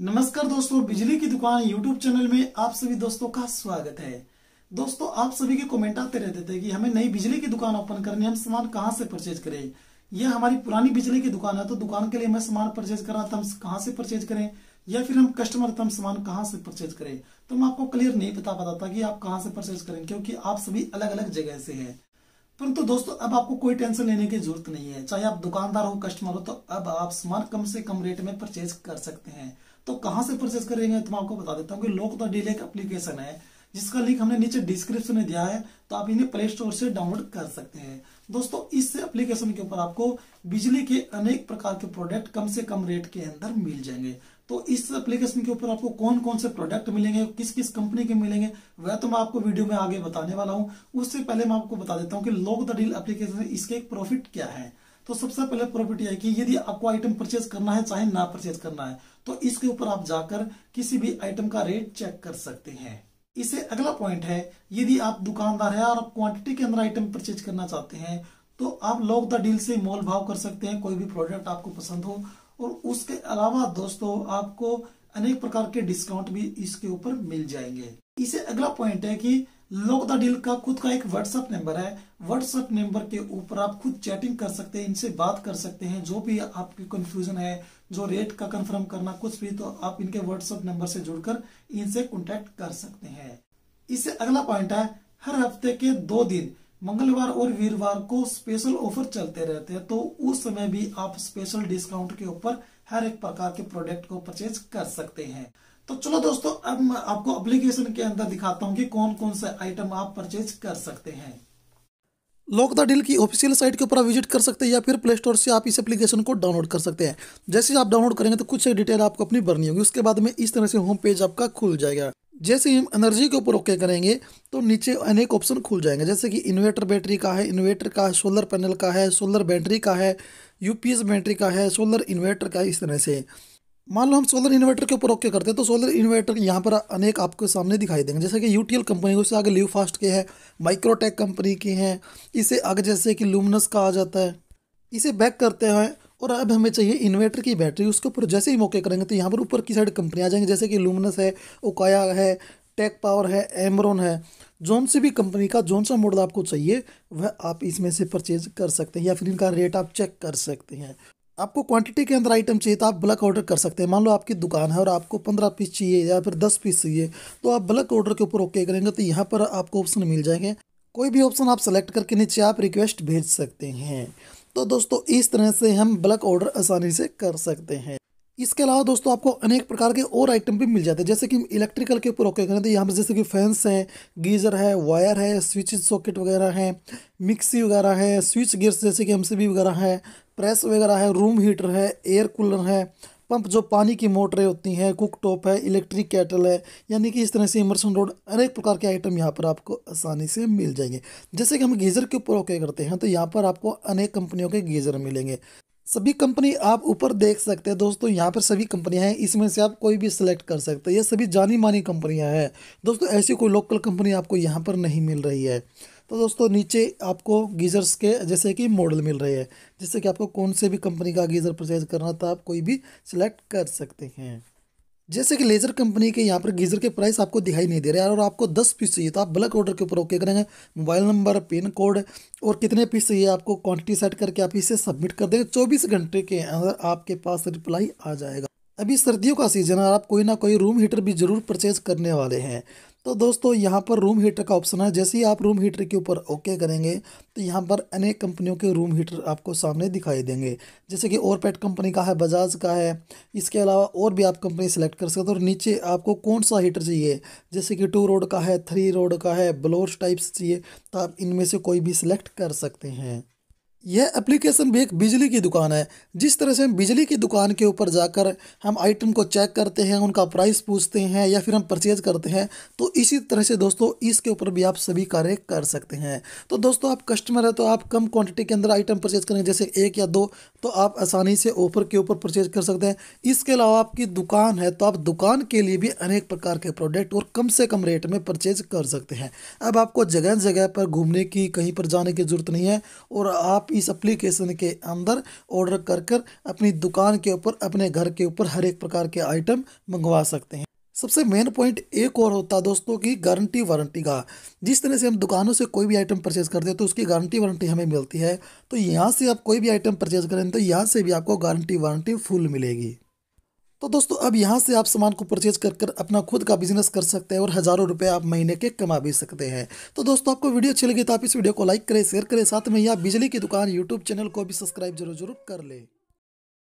नमस्कार दोस्तों, बिजली की दुकान यूट्यूब चैनल में आप सभी दोस्तों का स्वागत है। दोस्तों, आप सभी के कमेंट आते रहते थे कि हमें नई बिजली की दुकान ओपन करनी है, हम सामान कहां से परचेज करें। यह हमारी पुरानी बिजली की दुकान है, तो दुकान के लिए हमें सामान परचेज करना था, हम कहां से परचेज करें, या फिर हम कस्टमर तो हम सामान कहां से परचेज करें। तो मैं आपको क्लियर नहीं बता पाता था कि आप कहां से परचेज करें, क्योंकि आप सभी अलग अलग जगह से हैं। परंतु दोस्तों, अब आपको कोई टेंशन लेने की जरूरत नहीं है। चाहे आप दुकानदार हो, कस्टमर हो, तो अब आप सामान कम से कम रेट में परचेज कर सकते हैं। तो कहां से परचेज करेंगे, तो मैं आपको बता देता हूँ कि लोक द डील एक एप्लीकेशन है, जिसका लिंक हमने नीचे डिस्क्रिप्शन में दिया है, तो आप इन्हें प्ले स्टोर से डाउनलोड कर सकते हैं। दोस्तों, इस एप्लीकेशन के ऊपर आपको बिजली के अनेक प्रकार के प्रोडक्ट कम से कम रेट के अंदर मिल जाएंगे। तो इस एप्लीकेशन के ऊपर आपको कौन कौन से प्रोडक्ट मिलेंगे, किस किस कंपनी के मिलेंगे, वह तो मैं आपको वीडियो में आगे बताने वाला हूं। उससे पहले मैं आपको बता देता हूं कि लोक द डील एप्लीकेशन है, इसके एक प्रॉफिट क्या है। तो सबसे पहले प्रॉफिट यह है कि यदि आपको आइटम परचेज करना है, चाहे ना परचेज करना है, तो इसके ऊपर आप जाकर किसी भी आइटम का रेट चेक कर सकते हैं। इसे अगला पॉइंट है, यदि आप दुकानदार है और आप क्वांटिटी के अंदर आइटम परचेज करना चाहते हैं, तो आप लोक द डील से मोल भाव कर सकते हैं, कोई भी प्रोडक्ट आपको पसंद हो। और उसके अलावा दोस्तों, आपको अनेक प्रकार के डिस्काउंट भी इसके ऊपर मिल जाएंगे। इसे अगला पॉइंट है कि लोक द डील का खुद का एक व्हाट्सएप नंबर है। व्हाट्सएप नंबर के ऊपर आप खुद चैटिंग कर सकते हैं, इनसे बात कर सकते हैं, जो भी आपकी कंफ्यूजन है, जो रेट का कंफर्म करना कुछ भी, तो आप इनके व्हाट्सएप नंबर से जुड़कर इनसे कांटेक्ट कर सकते हैं। इससे अगला पॉइंट है, हर हफ्ते के 2 दिन मंगलवार और वीरवार को स्पेशल ऑफर चलते रहते हैं, तो उस समय भी आप स्पेशल डिस्काउंट के ऊपर हर एक प्रकार के प्रोडक्ट को परचेज कर सकते हैं। तो चलो दोस्तों, अब मैं आपको एप्लीकेशन के अंदर दिखाता हूं कि कौन कौन से आइटम आप परचेज कर सकते हैं। लोक द डील की ऑफिशियल साइट के ऊपर आप विजिट कर सकते हैं, या फिर प्ले स्टोर से आप इस एप्लीकेशन को डाउनलोड कर सकते हैं। जैसे ही आप डाउनलोड करेंगे तो कुछ डिटेल आपको अपनी भरनी होगी, उसके बाद में इस तरह से होम पेज आपका खुल जाएगा। जैसे ही हम एनर्जी के ऊपर ओके करेंगे तो नीचे अनेक ऑप्शन खुल जाएंगे, जैसे कि इन्वर्टर बैटरी का है, इन्वर्टर का है, सोलर पैनल का है, सोलर बैटरी का है, यूपीएस बैटरी का है, सोलर इन्वर्टर का है। इस तरह से मान लो हम सोलर इन्वर्टर के ऊपर ओके करते हैं, तो सोलर इन्वर्टर यहाँ पर अनेक आपको सामने दिखाई देंगे, जैसे कि यूटीएल कंपनी, उससे आगे लिव फास्ट के हैं, माइक्रोटेक कंपनी के हैं, इससे आगे जैसे कि लुमिनस का आ जाता है। इसे बैक करते हैं और अब हमें चाहिए इन्वर्टर की बैटरी। उसके ऊपर जैसे ही मौके करेंगे तो यहाँ पर ऊपर की साइड कंपनी आ जाएंगी, जैसे कि लुमिनस है, ओकाया है, टेक पावर है, एमरॉन है। जोन सी भी कंपनी का जोन सा मॉडल आपको चाहिए वह आप इसमें से परचेज कर सकते हैं, या फिर इनका रेट आप चेक कर सकते हैं। आपको क्वांटिटी के अंदर आइटम चाहिए तो आप बल्क ऑर्डर कर सकते हैं। मान लो आपकी दुकान है और आपको 15 पीस चाहिए या फिर 10 पीस चाहिए, तो आप बल्क ऑर्डर के ऊपर ओके करेंगे तो यहाँ पर आपको ऑप्शन मिल जाएंगे। कोई भी ऑप्शन आप सेलेक्ट करके नीचे आप रिक्वेस्ट भेज सकते हैं। तो दोस्तों, इस तरह से हम बल्क ऑर्डर आसानी से कर सकते हैं। इसके अलावा दोस्तों, आपको अनेक प्रकार के और आइटम भी मिल जाते हैं, जैसे कि इलेक्ट्रिकल के ऊपर ओके करें तो यहाँ पर जैसे कि फैंस हैं, गीजर है, वायर है, स्विच सॉकेट वगैरह है, मिक्सी वगैरह है, स्विच गियर्स जैसे कि एमसीबी वगैरह है, प्रेस वगैरह है, रूम हीटर है, एयर कूलर है, पंप जो पानी की मोटरें होती हैं, कुक टॉप है, इलेक्ट्रिक केटल है, यानी कि इस तरह से इमर्शन रोड अनेक प्रकार के आइटम यहाँ पर आपको आसानी से मिल जाएंगे। जैसे कि हम गीज़र के ऊपर ओके करते हैं तो यहाँ पर आपको अनेक कंपनियों के गीज़र मिलेंगे। सभी कंपनी आप ऊपर देख सकते हैं दोस्तों, यहाँ पर सभी कंपनियां हैं, इसमें से आप कोई भी सिलेक्ट कर सकते हैं। ये सभी जानी मानी कंपनियां हैं दोस्तों, ऐसी कोई लोकल कंपनी आपको यहाँ पर नहीं मिल रही है। तो दोस्तों, नीचे आपको गीजर्स के जैसे कि मॉडल मिल रहे हैं, जैसे कि आपको कौन से भी कंपनी का गीजर परचेज करना था आप कोई भी सिलेक्ट कर सकते हैं। जैसे कि लेजर कंपनी के यहाँ पर गीजर के प्राइस आपको दिखाई नहीं दे रहे हैं, और आपको 10 पीस चाहिए तो आप बल्क ऑर्डर के ऊपर ओके करेंगे। मोबाइल नंबर, पिन कोड और कितने पीस चाहिए आपको क्वांटिटी सेट करके आप इसे सबमिट कर देंगे। 24 घंटे के अंदर आपके पास रिप्लाई आ जाएगा। अभी सर्दियों का सीजन है, आप कोई ना कोई रूम हीटर भी जरूर परचेज करने वाले हैं। तो दोस्तों, यहाँ पर रूम हीटर का ऑप्शन है। जैसे ही आप रूम हीटर के ऊपर ओके करेंगे तो यहाँ पर अनेक कंपनियों के रूम हीटर आपको सामने दिखाई देंगे, जैसे कि ओरपेट कंपनी का है, बजाज का है। इसके अलावा और भी आप कंपनी सेलेक्ट कर सकते हो, और नीचे आपको कौन सा हीटर चाहिए, जैसे कि 2 रोड का है, 3 रोड का है, ब्लोअर्स टाइप्स चाहिए, तो आप इनमें से कोई भी सिलेक्ट कर सकते हैं। यह एप्लीकेशन भी एक बिजली की दुकान है। जिस तरह से हम बिजली की दुकान के ऊपर जाकर हम आइटम को चेक करते हैं, उनका प्राइस पूछते हैं, या फिर हम परचेज करते हैं, तो इसी तरह से दोस्तों इसके ऊपर भी आप सभी कार्य कर सकते हैं। तो दोस्तों, आप कस्टमर है तो आप कम क्वांटिटी के अंदर आइटम परचेज करेंगे, जैसे 1 या 2, तो आप आसानी से ऑफर के ऊपर परचेज कर सकते हैं। इसके अलावा आपकी दुकान है तो आप दुकान के लिए भी अनेक प्रकार के प्रोडक्ट और कम से कम रेट में परचेज कर सकते हैं। अब आपको जगह जगह पर घूमने की, कहीं पर जाने की ज़रूरत नहीं है और आप इस एप्लीकेशन के अंदर ऑर्डर कर कर अपनी दुकान के ऊपर, अपने घर के ऊपर हर एक प्रकार के आइटम मंगवा सकते हैं। सबसे मेन पॉइंट एक और होता है दोस्तों की गारंटी वारंटी का। जिस तरह से हम दुकानों से कोई भी आइटम परचेज करते हैं तो उसकी गारंटी वारंटी हमें मिलती है, तो यहाँ से आप कोई भी आइटम परचेज करें तो यहाँ से भी आपको गारंटी वारंटी फुल मिलेगी। तो दोस्तों अब यहाँ से आप सामान को परचेज कर कर अपना खुद का बिजनेस कर सकते हैं और हज़ारों रुपए आप महीने के कमा भी सकते हैं। तो दोस्तों आपको वीडियो अच्छी लगी तो आप इस वीडियो को लाइक करें, शेयर करें, साथ में यह बिजली की दुकान यूट्यूब चैनल को भी सब्सक्राइब जरूर कर लें।